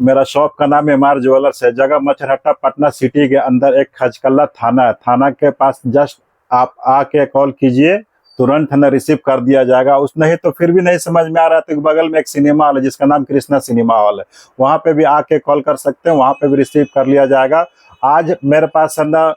मेरा शॉप का नाम एमआर ज्वेलर्स है। जगह मछरहट्टा, पटना सिटी के अंदर एक खचकल्ला थाना है। थाना के पास जस्ट आप आके कॉल कीजिए, तुरंत है ना रिसीव कर दिया जाएगा। उस नहीं तो फिर भी नहीं समझ में आ रहा है तो बगल में एक सिनेमा हॉल है जिसका नाम कृष्णा सिनेमा हॉल है, वहाँ पे भी आके कॉल कर सकते हैं, वहाँ पे भी रिसीव कर लिया जाएगा। आज मेरे पास है ना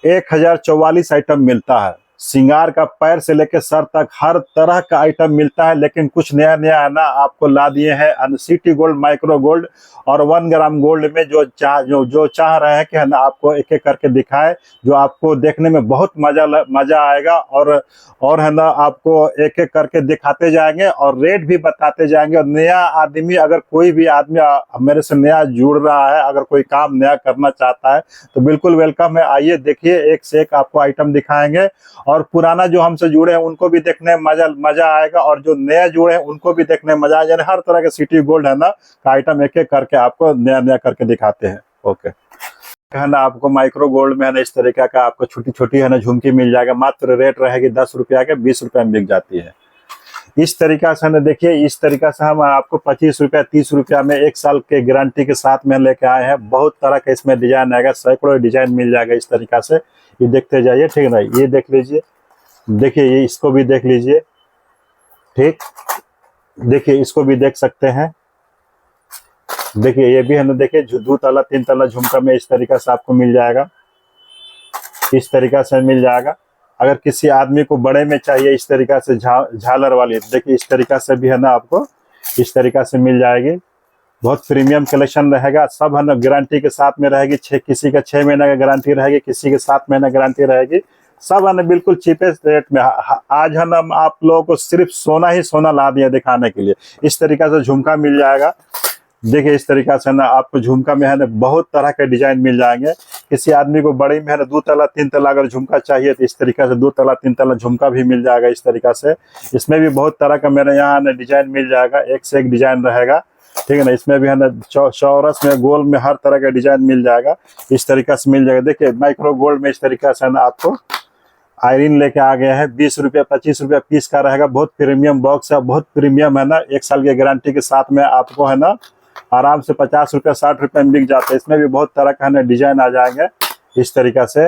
1044 आइटम मिलता है। श्रृंगार का पैर से लेकर सर तक हर तरह का आइटम मिलता है। लेकिन कुछ नया नया है ना आपको ला दिए हैं सिटी गोल्ड, माइक्रो गोल्ड और 1 ग्राम गोल्ड में। जो चाह रहे हैं कि है ना आपको एक एक करके दिखाए, जो आपको देखने में बहुत मजा आएगा। और है ना आपको एक एक करके दिखाते जाएंगे और रेट भी बताते जाएंगे। और नया आदमी, अगर कोई भी आदमी मेरे से नया जुड़ रहा है, अगर कोई काम नया करना चाहता है तो बिल्कुल वेलकम है। आइए देखिए, एक से एक आपको आइटम दिखाएंगे और पुराना जो हमसे जुड़े हैं उनको भी देखने में मजा आएगा और जो नए जुड़े हैं उनको भी देखने में मजा आएगा। हर तरह के सिटी गोल्ड है ना का आइटम एक एक करके आपको नया नया करके दिखाते हैं। ओके, है ना आपको माइक्रो गोल्ड में है ना इस तरीके का आपको छोटी छोटी है ना झुमकी मिल जाएगा। मात्र रेट रहेगी 10 रुपया के, 20 रुपया में बिक जाती है। इस तरीका से ना देखिए, इस तरीका से हम आपको 25 रुपया 30 रुपया में 1 साल के गारंटी के साथ में लेके आए हैं। बहुत तरह का इसमें डिजाइन आएगा, सैकड़ों डिजाइन मिल जाएगा इस तरीका से। ये देखते जाइए, ठीक है ना। ये देख लीजिए, देखिए ये इसको भी देख लीजिए, ठीक। देखिए इसको भी देख सकते हैं। देखिए ये भी है ना, देखिए 2 तला 3 तला झुमका में इस तरीका से आपको मिल जाएगा, इस तरीका से मिल जाएगा। अगर किसी आदमी को बड़े में चाहिए इस तरीका से झालर वाली, देखिए इस तरीका से भी है ना आपको इस तरीका से मिल जाएगी। बहुत प्रीमियम कलेक्शन रहेगा, सब है ना गारंटी के साथ में रहेगी। किसी का 6 महीना का गारंटी रहेगी, किसी के 7 महीना गारंटी रहेगी। सब है ना बिल्कुल चीपेस्ट रेट में। आज है ना आप लोगों को सिर्फ सोना ही सोना ला दिया दिखाने के लिए। इस तरीका से झुमका मिल जाएगा। देखिए इस तरीका से ना आपको झुमका में है ना बहुत तरह के डिजाइन मिल जाएंगे। किसी आदमी को बड़ी में है ना 2 तला 3 तला अगर झुमका चाहिए तो इस तरीका से 2 तला 3 तला झुमका भी मिल जाएगा इस तरीका से। इसमें भी बहुत तरह का मेरे यहाँ ना डिजाइन मिल जाएगा, एक से एक डिजाइन रहेगा, ठीक है ना। इसमें भी है ना चौरस में, गोल में, हर तरह का डिजाइन मिल जाएगा, इस तरीका से मिल जाएगा। देखिए माइक्रो गोल्ड में इस तरीका से ना आपको आयरन लेके आ गया है। 20 रुपया 25 रुपया पीस का रहेगा। बहुत प्रीमियम बॉक्स है, बहुत प्रीमियम है ना। 1 साल की गारंटी के साथ में आपको है ना आराम से 50 रुपया 60 रुपये में बिक जाते हैं। इसमें भी बहुत तरह का है ना डिजाइन आ जाएंगे इस तरीका से।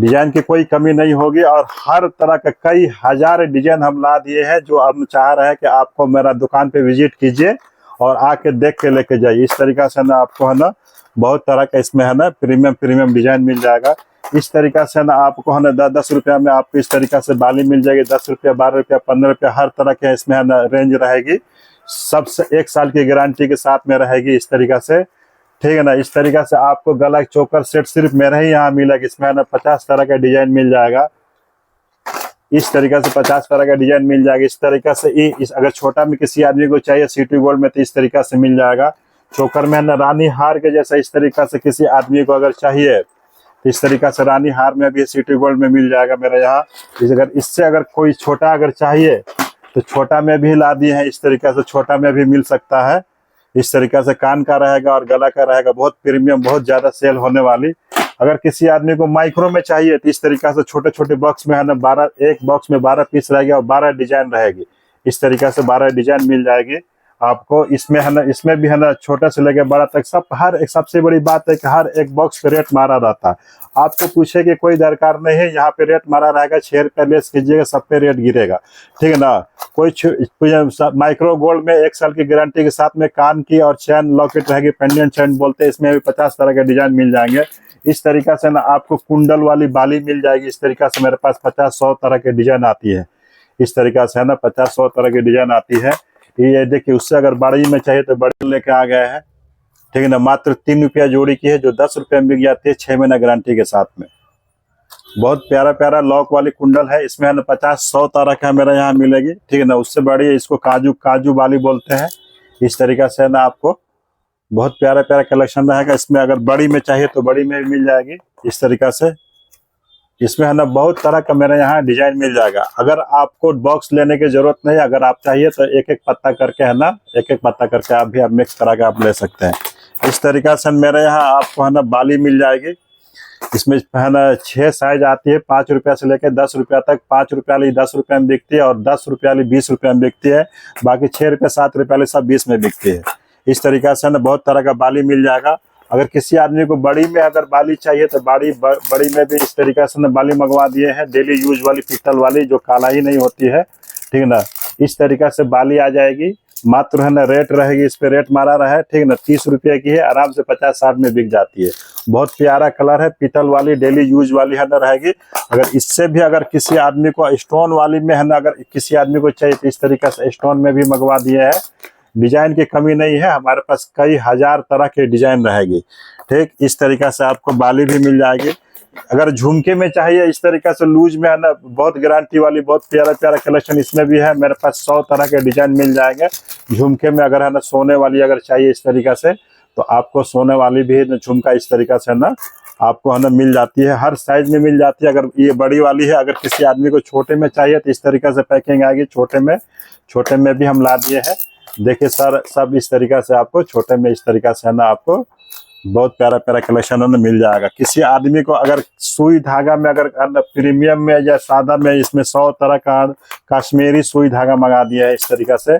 डिजाइन की कोई कमी नहीं होगी और हर तरह का कई हजार डिजाइन हम ला दिए हैं। जो हम चाह रहे हैं कि आपको मेरा दुकान पे विजिट कीजिए और आके देख के लेके जाइए। इस तरीका से ना आपको है ना बहुत तरह का इसमें है ना प्रीमियम डिजाइन मिल जाएगा। इस तरीका से ना आपको है ना 10 रुपया में आपको इस तरीका से बाली मिल जाएगी। 10 रुपया 12 रुपया 15 रुपया हर तरह के इसमें है ना रेंज रहेगी। सबसे 1 साल की गारंटी के साथ में रहेगी इस तरीका से, ठीक है ना। इस तरीका से आपको गला चोकर सेट सिर्फ मेरे ही यहाँ मिलेगा। इसमें है ना 50 तरह का डिजाइन मिल जाएगा। इस तरीका से 50 तरह का डिजाइन मिल जाएगा इस तरीका से। अगर छोटा में किसी आदमी को चाहिए सिटी गोल्ड में तो इस तरीका से मिल जाएगा। चोकर में है ना रानी हार के जैसा इस तरीका से किसी आदमी को अगर चाहिए तो इस तरीका से रानी हार में भी सिटी गोल्ड में मिल जाएगा मेरे यहाँ। अगर इससे अगर कोई छोटा अगर चाहिए तो छोटा में भी ला दिए हैं इस तरीका से, छोटा में भी मिल सकता है। इस तरीका से कान का रहेगा और गला का रहेगा। बहुत प्रीमियम, बहुत ज्यादा सेल होने वाली। अगर किसी आदमी को माइक्रो में चाहिए तो इस तरीका से छोटे छोटे बॉक्स में है ना 12, एक बॉक्स में 12 पीस रहेगी और 12 डिजाइन रहेगी। इस तरीका से 12 डिजाइन मिल जाएगी आपको। इसमें है ना, इसमें भी है ना छोटा से लेकर बड़ा तक सब। हर एक सबसे बड़ी बात है कि हर एक बॉक्स पे रेट मारा रहता है। आपको पूछे कि कोई दरकार नहीं है, यहाँ पे रेट मारा रहेगा। 6 रुपया लेस कीजिएगा, सब पे रेट गिरेगा, ठीक है ना। कोई माइक्रो गोल्ड में 1 साल की गारंटी के साथ में कान की और चैन लॉकेट रहेगी, पेंडेंट चैन बोलते हैं। इसमें भी 50 तरह के डिजाइन मिल जाएंगे। इस तरीका से ना आपको कुंडल वाली बाली मिल जाएगी। इस तरीका से मेरे पास 50-100 तरह के डिजाइन आती है। इस तरीका से है ना 50-100 तरह की डिजाइन आती है। ये देखिए, उससे अगर बड़ी में चाहिए तो बड़ी लेके आ गए हैं, ठीक है ना। मात्र 3 रुपया जोड़ी की है जो 10 रुपये में बिक जाती है 6 महीना गारंटी के साथ में। बहुत प्यारा प्यारा लॉक वाली कुंडल है। इसमें है ना 50-100 तरह का मेरे यहाँ मिलेगी, ठीक है ना। उससे बड़ी है, इसको काजू वाली बोलते हैं। इस तरीका से है ना आपको बहुत प्यारा प्यारा कलेक्शन रहेगा। इसमें अगर बड़ी में चाहिए तो बड़ी में भी मिल जाएगी इस तरीका से। इसमें है ना बहुत तरह का मेरे यहाँ डिजाइन मिल जाएगा। अगर आपको बॉक्स लेने की जरूरत नहीं, अगर आप चाहिए तो एक एक पत्ता करके है ना, एक एक पत्ता करके आप भी मिक्स करा के आप ले सकते हैं। इस तरीका से मेरे यहाँ आपको है ना बाली मिल जाएगी। इसमें है ना 6 साइज आती है, 5 रुपया से लेकर 10 रुपया तक। 5 रुपया वाली 10 रुपया में बिकती है और 10 रुपया वाली 20 रुपया में बिकती है। बाकी 6 रुपया 7 रुपया वाली सब 20 में बिकती है। इस तरीका से ना बहुत तरह का बाली मिल जाएगा। अगर किसी आदमी को बड़ी में अगर बाली चाहिए तो बड़ी में भी इस तरीका से ना बाली मंगवा दिए हैं, डेली यूज वाली पीतल वाली, जो काला ही नहीं होती है, ठीक ना। इस तरीका से बाली आ जाएगी, मात्र है ना रेट रहेगी, इस पे रेट मारा रहा है, ठीक ना, 30 रुपये की है, आराम से 50-60 में बिक जाती है। बहुत प्यारा कलर है, पीतल वाली डेली यूज वाली है ना रहेगी। अगर इससे भी अगर किसी आदमी को स्टोन वाली में है ना अगर किसी आदमी को चाहिए तो इस तरीका से स्टोन में भी मंगवा दिए हैं। डिजाइन की कमी नहीं है, हमारे पास कई हजार तरह के डिजाइन रहेगी, ठीक। इस तरीका से आपको बाली भी मिल जाएगी। अगर झुमके में चाहिए इस तरीका से लूज में है ना, बहुत गारंटी वाली बहुत प्यारा प्यारा कलेक्शन इसमें भी है। मेरे पास 100 तरह के डिजाइन मिल जाएंगे झुमके में। अगर है ना सोने वाली अगर चाहिए इस तरीका से तो आपको सोने वाली भी है झुमका इस तरीका से ना आपको है ना मिल जाती है, हर साइज में मिल जाती है। अगर ये बड़ी वाली है, अगर किसी आदमी को छोटे में चाहिए तो इस तरीका से पैकिंग आएगी। छोटे में भी हम ला दिए हैं, देखिए सर, सब इस तरीका से आपको छोटे में इस तरीका से है ना आपको बहुत प्यारा प्यारा कलेक्शन है मिल जाएगा। किसी आदमी को अगर सुई धागा में अगर प्रीमियम में या सादा में, इसमें 100 तरह का कश्मीरी सुई धागा मंगा दिया है इस तरीका से।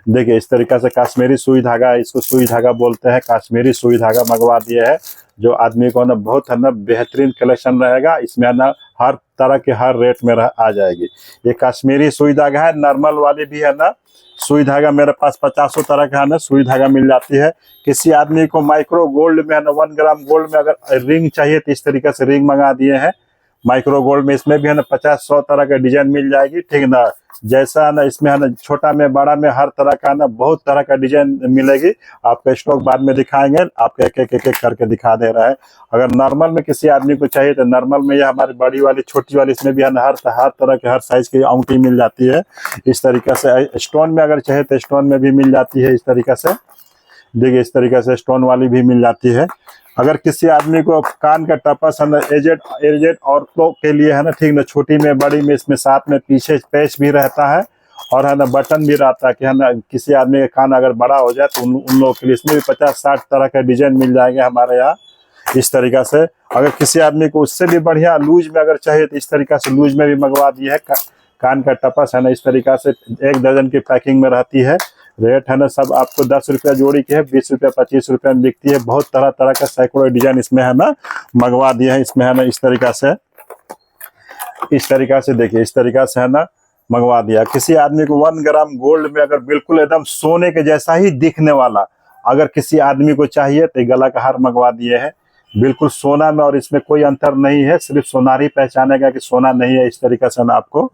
देखिए इस तरीका से कश्मीरी सुई धागा, इसको सुई धागा बोलते हैं, कश्मीरी सुई धागा मंगवा दिए है, जो आदमी को ना बहुत है ना बेहतरीन कलेक्शन रहेगा। इसमें है ना हर तरह के हर रेट में आ जाएगी। ये कश्मीरी सुई धागा है, नॉर्मल वाली भी है ना सुई धागा मेरे पास 50 तरह का है ना सुई धागा मिल जाती है। किसी आदमी को माइक्रो गोल्ड में है ना 1 ग्राम गोल्ड में अगर रिंग चाहिए तो इस तरीके से रिंग मंगा दिए हैं माइक्रो गोल्ड में। इसमें भी है ना 50-100 तरह का डिजाइन मिल जाएगी, ठीक ना। जैसा है ना इसमें है ना छोटा में बड़ा में हर तरह का ना बहुत तरह का डिजाइन मिलेगी। आपका स्टॉक बाद में दिखाएंगे, आपको एक एक करके दिखा दे रहा है। अगर नॉर्मल में किसी आदमी को चाहिए तो नॉर्मल में, या हमारी बड़ी वाली छोटी वाली, इसमें भी है ना हर तरह के हर साइज की अंगूठी मिल जाती है इस तरीका से। स्टोन में अगर चाहिए तो स्टोन में भी मिल जाती है इस तरीका से। देखिए इस तरीके से स्टोन वाली भी मिल जाती है। अगर किसी आदमी को कान का टपस है ना एजेड औरतों के लिए है ना, ठीक ना, छोटी में बड़ी में, इसमें साथ में पीछे पैच भी रहता है और है ना बटन भी रहता है कि है ना किसी आदमी का कान अगर बड़ा हो जाए तो उन लोगों के लिए इसमें भी 50-60 तरह का डिजाइन मिल जाएंगे हमारे यहाँ इस तरीका से। अगर किसी आदमी को उससे भी बढ़िया लूज में अगर चाहिए तो इस तरीका से लूज में भी मंगवा दी है। कान का टपस है ना इस तरीका से 1 दर्जन की पैकिंग में रहती है। रेट है ना सब आपको 10 रुपया जोड़ी की है, 20 रुपया 25 रुपया में बिकती है। बहुत तरह तरह का सैकड़ों डिजाइन इसमें है ना मंगवा दिया है। इसमें है ना इस तरीका से देखिए इस तरीका से है ना मंगवा दिया। किसी आदमी को 1 ग्राम गोल्ड में अगर बिल्कुल एकदम सोने के जैसा ही दिखने वाला अगर किसी आदमी को चाहिए तो गला का हार मंगवा दिए है, बिल्कुल सोना में, और इसमें कोई अंतर नहीं है, सिर्फ सोनारी पहचानेगा कि सोना नहीं है। इस तरीका से ना आपको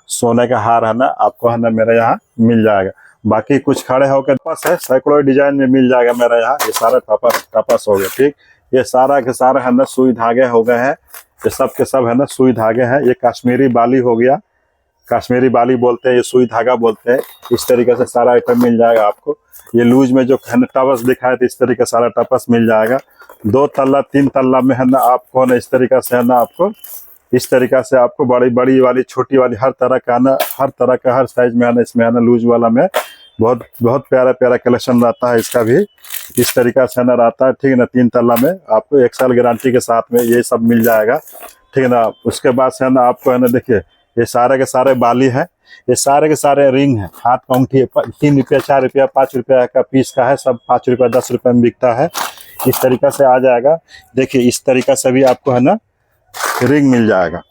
सोने का हार है ना आपको है ना मेरे यहाँ मिल जाएगा। बाकी कुछ खड़े होकर टपस है, सैकड़ों डिजाइन में मिल जाएगा मेरे यहाँ। ये सारा टपस हो गया, ठीक। ये सारा के सारा है ना सुई धागे हो गए हैं, ये सब के सब है ना सुई धागे हैं। ये कश्मीरी बाली हो गया, कश्मीरी बाली बोलते हैं, ये सुई धागा बोलते हैं। इस तरीके से सारा आइटम मिल जाएगा आपको। ये लूज में जो है ना टपस दिखाए तो इस तरीके सारा टपस मिल जाएगा। 2 तल्ला 3 तल्ला में है ना आपको ना इस तरीका से है ना आपको इस तरीका से आपको बड़ी वाली छोटी वाली हर तरह का ना हर तरह का हर साइज में आना इसमें आना लूज वाला में बहुत प्यारा प्यारा कलेक्शन रहता है। इसका भी इस तरीका से ना रहता है, ठीक है ना। 3 तल्ला में आपको 1 साल गारंटी के साथ में ये सब मिल जाएगा, ठीक है ना। उसके बाद से है ना आपको है ना देखिए ये सारे के सारे बाली है, ये सारे के सारे रिंग है, हाथ का अंगूठी 3 रुपया 4 रुपया 5 रुपया का पीस का है, सब 5 रुपया 10 रुपये में बिकता है। इस तरीका से आ जाएगा। देखिए इस तरीका से भी आपको है ना रिंग मिल जाएगा,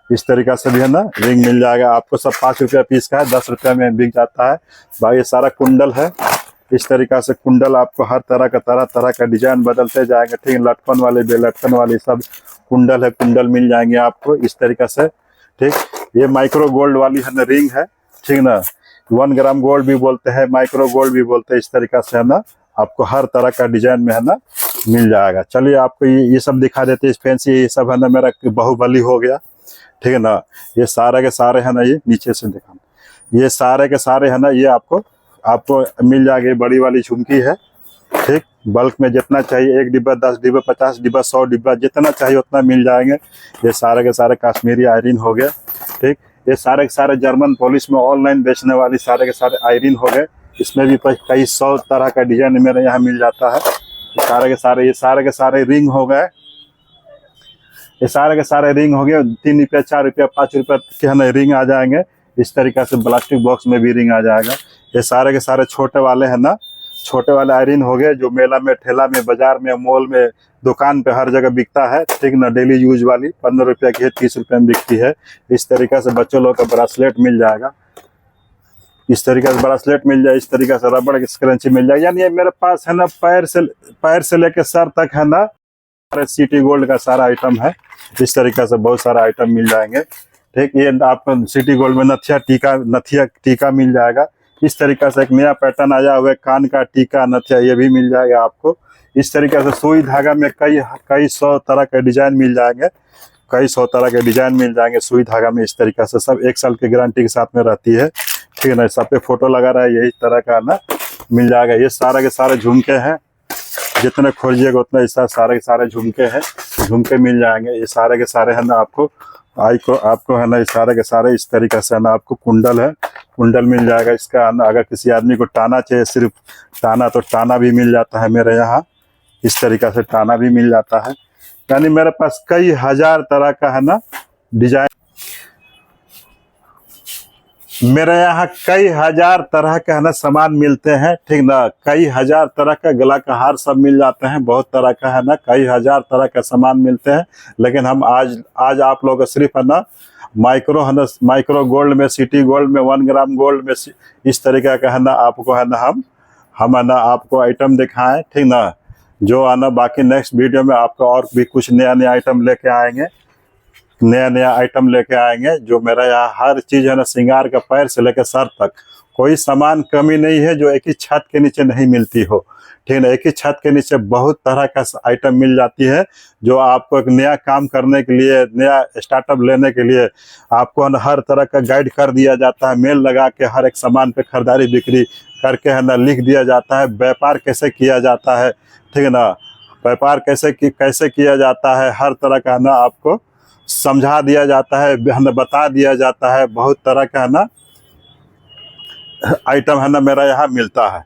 इस तरीका से भी है ना रिंग मिल जाएगा आपको। सब 5 रुपया पीस का है, 10 रुपये में बिक जाता है भाई। ये सारा कुंडल है, इस तरीका से कुंडल आपको हर तरह का डिजाइन बदलते जाएंगे, ठीक है। लटकन वाले बेलटकन वाले सब कुंडल है, कुंडल मिल जाएंगे आपको इस तरीका से, ठीक। ये माइक्रो गोल्ड वाली है ना रिंग है, ठीक ना। 1 ग्राम गोल्ड भी बोलते हैं, माइक्रो गोल्ड भी बोलते हैं। इस तरीका से है ना आपको हर तरह का डिजाइन में है ना मिल जाएगा। चलिए आपको ये सब दिखा देते हैं। इस फैंसी ये सब है ना मेरा बाहुबली हो गया, ठीक है ना। ये सारे के सारे है ना, ये नीचे से दिखाना, ये सारे के सारे है ना ये आपको मिल जाएगी। बड़ी वाली झुमकी है, ठीक। बल्क में जितना चाहिए 1 डिब्बा 10 डिब्बा 50 डिब्बा 100 डिब्बा जितना चाहिए उतना मिल जाएंगे। ये सारे के सारे कश्मीरी आयरन हो गया, ठीक। ये सारे के सारे जर्मन पॉलिश में ऑनलाइन बेचने वाली सारे के सारे आयरन हो गए। इसमें भी कई 100 तरह का डिजाइन मेरे यहाँ मिल जाता है। सारे के सारे ये सारे के सारे रिंग हो गए, ये सारे के सारे रिंग हो गए। 3 रुपया 4 रुपया 5 रुपया के है ना रिंग आ जाएंगे। इस तरीका से प्लास्टिक बॉक्स में भी रिंग आ जाएगा। ये सारे के सारे छोटे वाले हैं ना, छोटे वाले आयरन हो गए जो मेला में, ठेला में, बाजार में, मॉल में, दुकान पे हर जगह बिकता है, ठीक ना। डेली यूज वाली 15 रुपये की है, 30 रुपये में बिकती है। इस तरीके से बच्चों लोग का ब्रासलेट मिल जाएगा, इस तरीके से ब्रासलेट मिल जाए, इस तरीके से रबड़ की स्क्रंची मिल जाएगी। यानी ये मेरे पास है ना पैर से लेके सर तक है ना सिटी गोल्ड का सारा आइटम है। इस तरीके से बहुत सारा आइटम मिल जाएंगे, ठीक। ये आपको सिटी गोल्ड में नथिया टीका मिल जाएगा। इस तरीके से एक नया पैटर्न आया हुआ है, कान का टीका नथिया, ये भी मिल जाएगा आपको। इस तरीके से सुई धागा में कई सौ तरह के डिजाइन मिल जाएंगे, कई सौ तरह के डिजाइन मिल जाएंगे सुई धागा में। इस तरीके से सब 1 साल की गारंटी के साथ में रहती है, ठीक है ना। सब पे फोटो लगा रहा है, यही तरह का ना मिल जाएगा। ये सारे के सारे झुमके हैं, जितने खोजिएगा उतना ऐसा सारे के सारे झुमके हैं, झुमके मिल जाएंगे। ये सारे के सारे है ना आपको है ना, ये सारे के सारे इस तरीके से है ना आपको कुंडल है, कुंडल मिल जाएगा इसका। अगर किसी आदमी को टाना चाहिए, सिर्फ टाना, तो टाना भी मिल जाता है मेरे यहाँ। इस तरीके से टाना भी मिल जाता है। यानी मेरे पास कई हजार तरह का है ना डिजाइन, मेरे यहाँ कई हजार तरह का है ना सामान मिलते हैं, ठीक ना। कई हजार तरह का गला का हार सब मिल जाते हैं, बहुत तरह का है ना, कई हजार तरह का सामान मिलते हैं। लेकिन हम आज आप लोग सिर्फ है ना माइक्रो गोल्ड में, सिटी गोल्ड में, 1 ग्राम गोल्ड में, इस तरीके का है ना आपको है ना हम है ना आपको आइटम दिखाएं, ठीक ना। जो आना बाकी नेक्स्ट वीडियो में आपको और भी कुछ नया आइटम लेके आएंगे, नया आइटम लेके आएंगे। जो मेरा यहाँ हर चीज़ है ना, श्रृंगार का पैर से लेकर सर तक कोई सामान कमी नहीं है जो एक ही छत के नीचे नहीं मिलती हो, ठीक है ना। एक ही छत के नीचे बहुत तरह का आइटम मिल जाती है, जो आपको एक नया काम करने के लिए, नया स्टार्टअप लेने के लिए आपको हर तरह का गाइड कर दिया जाता है। मेल लगा के हर एक सामान पे खरीदारी बिक्री करके है ना लिख दिया जाता है। व्यापार कैसे किया जाता है, ठीक है ना, व्यापार कैसे किया जाता है, हर तरह का है ना आपको समझा दिया जाता है, बता दिया जाता है। बहुत तरह का है ना आइटम है ना मेरा यहाँ मिलता है।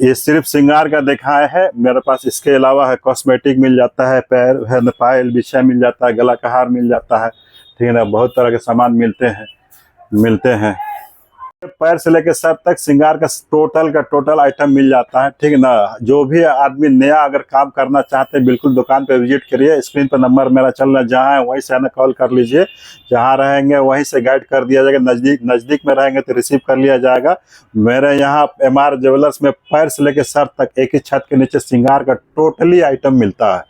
ये सिर्फ श्रृंगार का दिखाया है, मेरे पास इसके अलावा है कॉस्मेटिक मिल जाता है, पैर है ना पायल बिछिया मिल जाता है, गला का हार मिल जाता है, ठीक है ना। बहुत तरह के सामान मिलते हैं। पैर से लेकर सर तक श्रृंगार का टोटल आइटम मिल जाता है, ठीक है ना। जो भी आदमी नया अगर काम करना चाहते हैं, बिल्कुल दुकान पे विजिट करिए। स्क्रीन पर नंबर मेरा चल रहा है, जहाँ है वहीं से आना कॉल कर लीजिए। जहाँ रहेंगे वहीं से गाइड कर दिया जाएगा। नज़दीक में रहेंगे तो रिसीव कर लिया जाएगा। मेरे यहाँ MR ज्वेलर्स में पैर से लेकर सर तक एक ही छत के नीचे श्रृंगार का टोटली आइटम मिलता है।